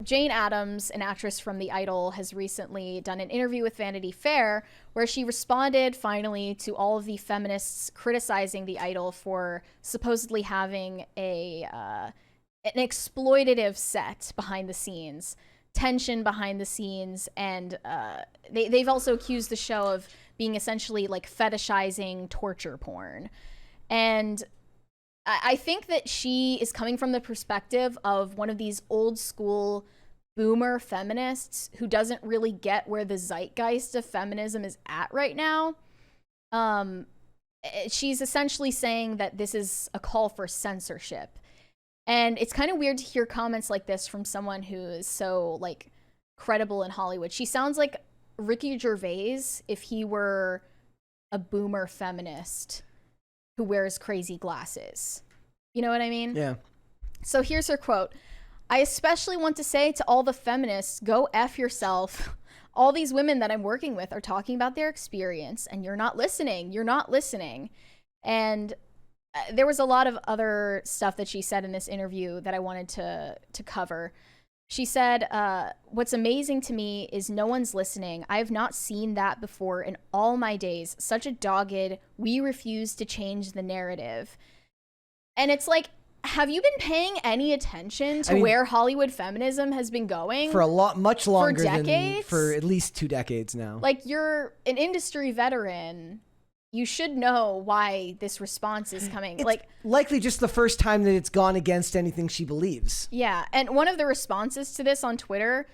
Jane Addams, an actress from The Idol, has recently done an interview with Vanity Fair where she responded finally to all of the feminists criticizing The Idol for supposedly having an exploitative set behind the scenes, tension behind the scenes, and they've also accused the show of being essentially like fetishizing torture porn. And I think that she is coming from the perspective of one of these old school boomer feminists who doesn't really get where the zeitgeist of feminism is at right now. She's essentially saying that this is a call for censorship. And it's kind of weird to hear comments like this from someone who is so like credible in Hollywood. She sounds like Ricky Gervais if he were a boomer feminist who wears crazy glasses. You know what I mean? Yeah. So here's her quote. I especially want to say to all the feminists, go F yourself. All these women that I'm working with are talking about their experience and you're not listening. You're not listening. And there was a lot of other stuff that she said in this interview that I wanted to cover. She said, what's amazing to me is no one's listening. I have not seen that before in all my days. Such a dogged, we refuse to change the narrative. And it's like, have you been paying any attention to where Hollywood feminism has been going? For much longer for decades? For at least 2 decades now. Like, you're an industry veteran. You should know why this response is coming. It's likely just the first time that it's gone against anything she believes. Yeah, and one of the responses to this on Twitter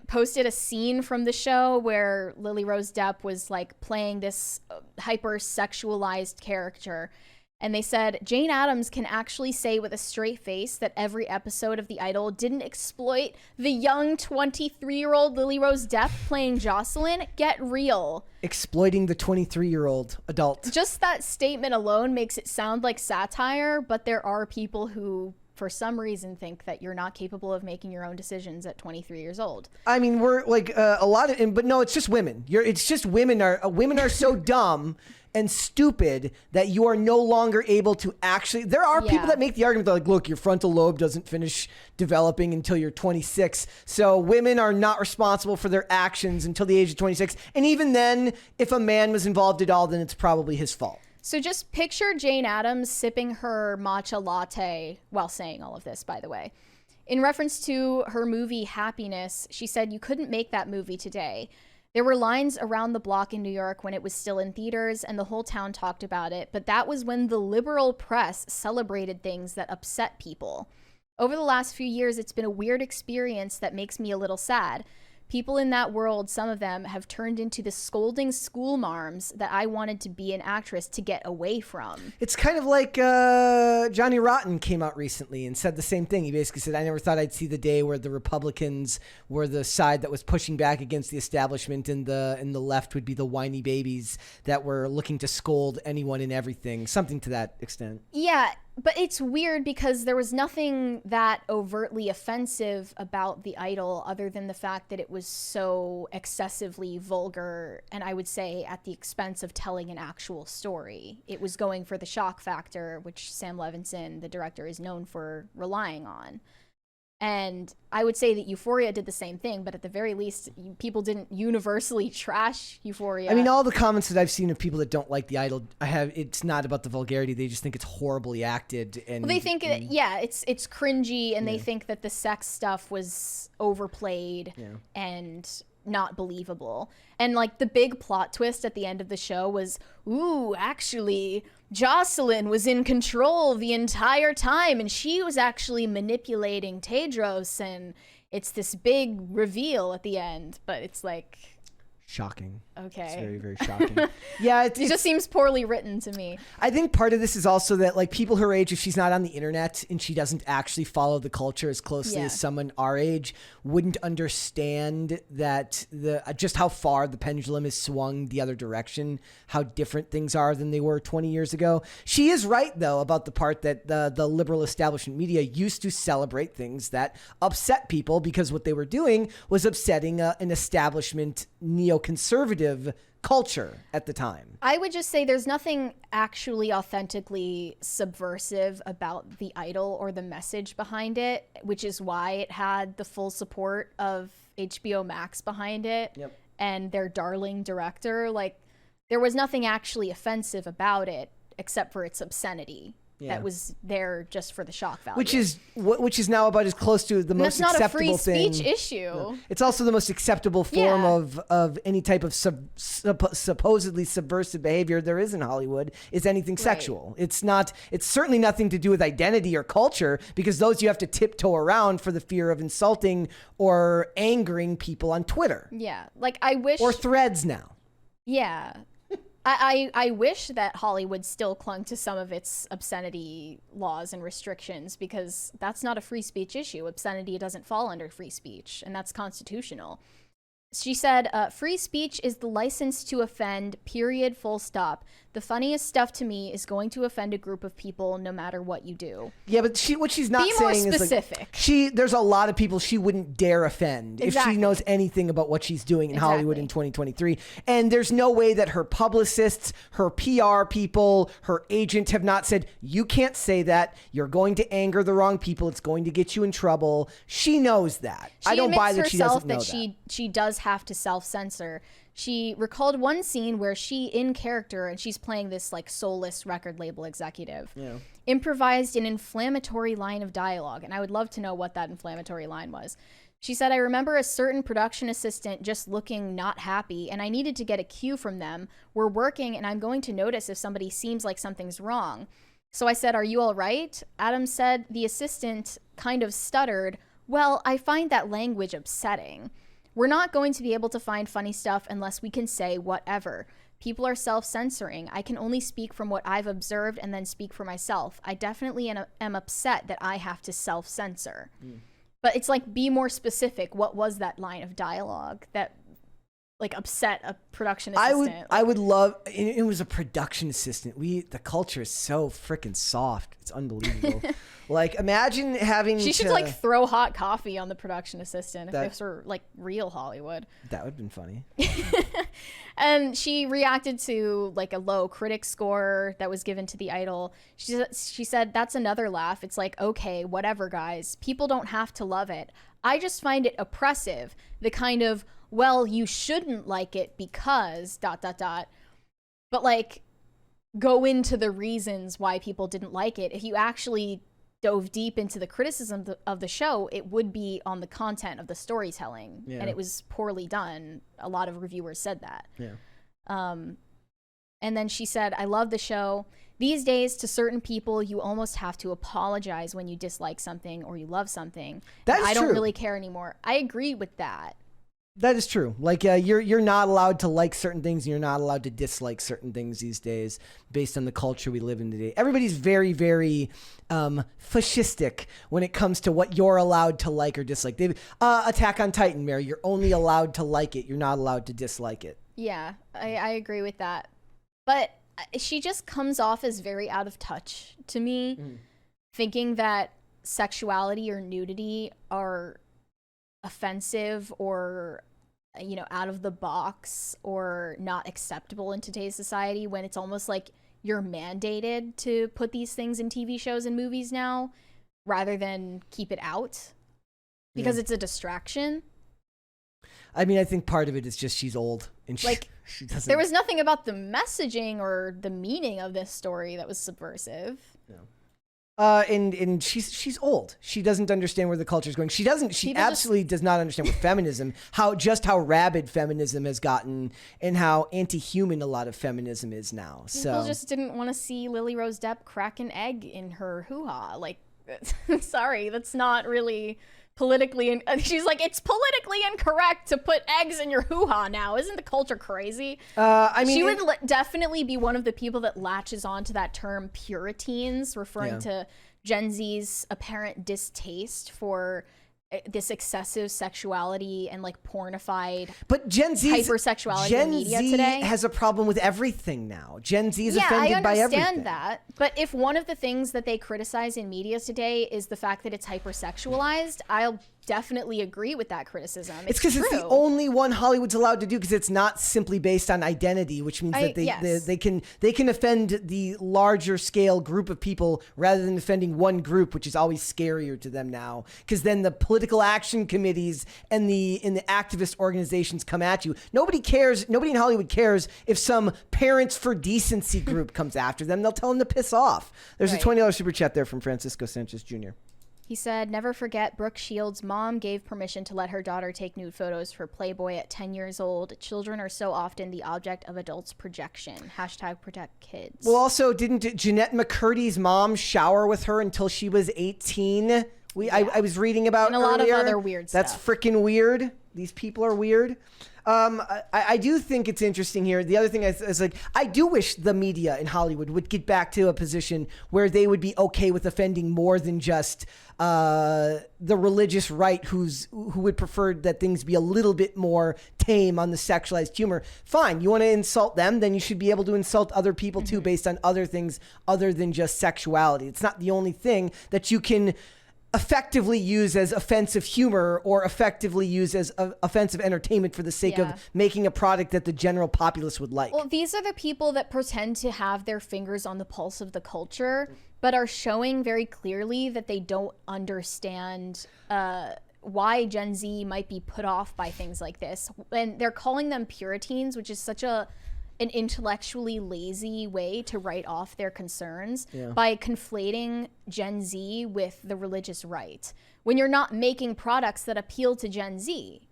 posted a scene from the show where Lily Rose Depp was like playing this hyper-sexualized character. And they said, Jane Addams can actually say with a straight face that every episode of The Idol didn't exploit the young 23-year-old Lily Rose Depp playing Jocelyn. Get real. Exploiting the 23-year-old adult. Just that statement alone makes it sound like satire, but there are people who, for some reason, think that you're not capable of making your own decisions at 23 years old. I mean, we're like a lot of, but no, it's just women. It's just women are so dumb and stupid that you are no longer able to actually. There are people that make the argument that like, look, your frontal lobe doesn't finish developing until you're 26. So women are not responsible for their actions until the age of 26. And even then, if a man was involved at all, then it's probably his fault. So just picture Jane Addams sipping her matcha latte while saying all of this, by the way. In reference to her movie Happiness, she said, you couldn't make that movie today. There were lines around the block in New York when it was still in theaters and the whole town talked about it, but that was when the liberal press celebrated things that upset people. Over the last few years, it's been a weird experience that makes me a little sad. People in that world, some of them, have turned into the scolding school marms that I wanted to be an actress to get away from. It's kind of like Johnny Rotten came out recently and said the same thing. He basically said, I never thought I'd see the day where the Republicans were the side that was pushing back against the establishment and the left would be the whiny babies that were looking to scold anyone and everything. Something to that extent. Yeah. But it's weird because there was nothing that overtly offensive about The Idol other than the fact that it was so excessively vulgar and I would say at the expense of telling an actual story. It was going for the shock factor, which Sam Levinson, the director, is known for relying on. And I would say that Euphoria did the same thing, but at the very least, people didn't universally trash Euphoria. I mean, all the comments that I've seen of people that don't like The Idol, it's not about the vulgarity. They just think it's horribly acted. And they think, it's cringy, and they think that the sex stuff was overplayed and not believable. And like the big plot twist at the end of the show was, ooh, actually, Jocelyn was in control the entire time and she was actually manipulating Tedros, and it's this big reveal at the end, but it's like shocking. Okay. It's very, very shocking. Yeah. It just seems poorly written to me. I think part of this is also that like people her age, if she's not on the internet and she doesn't actually follow the culture as closely as someone our age, wouldn't understand that just how far the pendulum has swung the other direction, how different things are than they were 20 years ago. She is right though about the part that the liberal establishment media used to celebrate things that upset people because what they were doing was upsetting an establishment neo conservative culture at the time. I would just say there's nothing actually authentically subversive about The Idol or the message behind it, which is why it had the full support of HBO Max behind it. Yep. And their darling director. Like, there was nothing actually offensive about it except for its obscenity. Yeah. That was there just for the shock value. Which is now about as close to the most acceptable thing. That's not a free speech issue. No. It's also the most acceptable form of any type of supposedly subversive behavior there is in Hollywood is anything sexual. It's certainly nothing to do with identity or culture, because those you have to tiptoe around for the fear of insulting or angering people on Twitter. Yeah. Like, I wish. Or Threads now. Yeah. I wish that Hollywood still clung to some of its obscenity laws and restrictions, because that's not a free speech issue. Obscenity doesn't fall under free speech, and that's constitutional. She said, free speech is the license to offend, period, full stop. The funniest stuff to me is going to offend a group of people no matter what you do. Yeah, but what she's not saying more specific. Is like, there's a lot of people she wouldn't dare offend if she knows anything about what she's doing in Hollywood in 2023. And there's no way that her publicists, her PR people, her agent have not said, you can't say that. You're going to anger the wrong people. It's going to get you in trouble. She knows that. I don't buy that she doesn't know that. She does have to self-censor. She recalled one scene where she, in character, and she's playing this like soulless record label executive, improvised an inflammatory line of dialogue. And I would love to know what that inflammatory line was. She said, I remember a certain production assistant just looking not happy, and I needed to get a cue from them. We're working, and I'm going to notice if somebody seems like something's wrong. So I said, are you all right? Adam said the assistant kind of stuttered, well, I find that language upsetting. We're not going to be able to find funny stuff unless we can say whatever. People are self-censoring. I can only speak from what I've observed and then speak for myself. I definitely am upset that I have to self-censor. But it's like, be more specific. What was that line of dialogue that like upset a production assistant? I would love, it was a production assistant. The culture is so freaking soft. It's unbelievable. Like, imagine having She should like throw hot coffee on the production assistant if this were like real Hollywood. That would have been funny. And she reacted to like a low critic score that was given to The Idol. She said, that's another laugh. It's like, okay, whatever, guys. People don't have to love it. I just find it oppressive. The kind of, well, you shouldn't like it because ... But like, go into the reasons why people didn't like it. If you actually dove deep into the criticism of the show, it would be on the content of the storytelling, and it was poorly done. A lot of reviewers said that. And then she said, I love the show. These days, to certain people, you almost have to apologize when you dislike something or you love something. I don't really care anymore. I agree with that. That is true. Like, you're not allowed to like certain things, and you're not allowed to dislike certain things these days based on the culture we live in today. Everybody's very, very fascistic when it comes to what you're allowed to like or dislike. Attack on Titan, Mary, you're only allowed to like it. You're not allowed to dislike it. Yeah, I agree with that. But she just comes off as very out of touch to me, thinking that sexuality or nudity are offensive or, you know, out of the box or not acceptable in today's society, when it's almost like you're mandated to put these things in TV shows and movies now rather than keep it out because it's a distraction. I mean, I think part of it is just she's old and she doesn't. There was nothing about the messaging or the meaning of this story that was subversive. No. And she's old. She doesn't understand where the culture is going. She absolutely does not understand what feminism, how rabid feminism has gotten, and how anti-human a lot of feminism is now. People just didn't want to see Lily Rose Depp crack an egg in her hoo-ha. Like, sorry, that's not really politically. She's like, it's politically incorrect to put eggs in your hoo-ha now. Isn't the culture crazy? I mean, she would definitely be one of the people that latches on to that term Puritans, referring to Gen Z's apparent distaste for this excessive sexuality and like pornified hypersexuality in media today. Has a problem with everything now. Gen Z is offended by everything. I understand that. But if one of the things that they criticize in media today is the fact that it's hypersexualized, I'll definitely agree with that criticism. It's because it's the only one Hollywood's allowed to do, because it's not simply based on identity, which means that they can offend the larger scale group of people rather than offending one group, which is always scarier to them now. Because then the political action committees and the activist organizations come at you. Nobody cares. Nobody in Hollywood cares if some Parents for Decency group comes after them. They'll tell them to piss off. There's a $20 super chat there from Francisco Sanchez Jr. He said, never forget Brooke Shields' mom gave permission to let her daughter take nude photos for Playboy at 10 years old. Children are so often the object of adults' projection. # protect kids. Well, also, didn't Jeanette McCurdy's mom shower with her until she was 18? I was reading about and a lot of other weird stuff. That's freaking weird. These people are weird. I do think it's interesting here. The other thing is like, I do wish the media in Hollywood would get back to a position where they would be okay with offending more than just the religious right who would prefer that things be a little bit more tame on the sexualized humor. Fine, you want to insult them, then you should be able to insult other people too, based on other things other than just sexuality. It's not the only thing that you can effectively use as offensive humor or effectively use as offensive entertainment for the sake of making a product that the general populace would like. Well, these are the people that pretend to have their fingers on the pulse of the culture, but are showing very clearly that they don't understand why Gen Z might be put off by things like this. And they're calling them Puritans, which is such an intellectually lazy way to write off their concerns by conflating Gen Z with the religious right when you're not making products that appeal to Gen Z.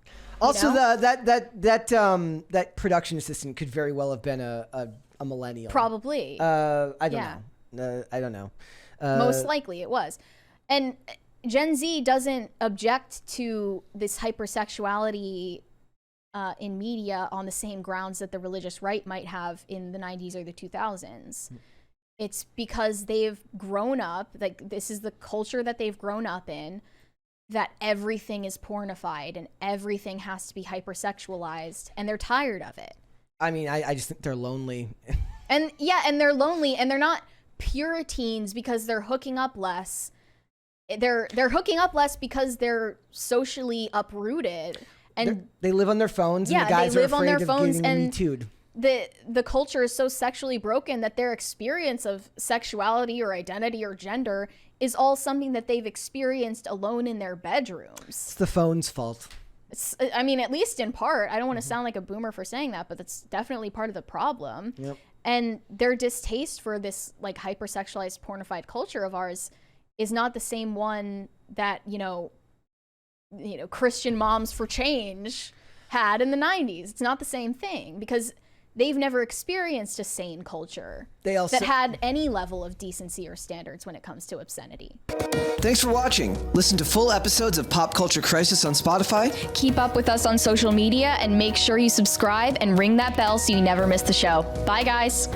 Also, that production assistant could very well have been a millennial. Probably. I don't know. I don't know. Most likely it was. And Gen Z doesn't object to this hypersexuality in media on the same grounds that the religious right might have in the 90s or the 2000s. It's because they've grown up, like this is the culture that they've grown up in, that everything is pornified and everything has to be hypersexualized, and they're tired of it. I mean, I just think they're lonely. And they're lonely, and they're not Puritans because they're hooking up less. They're hooking up less because they're socially uprooted. And they live on their phones, and the guys are afraid of getting Me Too'd. The culture is so sexually broken that their experience of sexuality or identity or gender is all something that they've experienced alone in their bedrooms. It's the phone's fault. I mean, at least in part. I don't want to sound like a boomer for saying that, but that's definitely part of the problem. Yep. And their distaste for this like hypersexualized, pornified culture of ours is not the same one that, Christian Moms for Change had in the 90s. It's not the same thing because they've never experienced a sane culture that had any level of decency or standards when it comes to obscenity. Thanks for watching. Listen to full episodes of Pop Culture Crisis on Spotify. Keep up with us on social media and make sure you subscribe and ring that bell so you never miss the show. Bye, guys.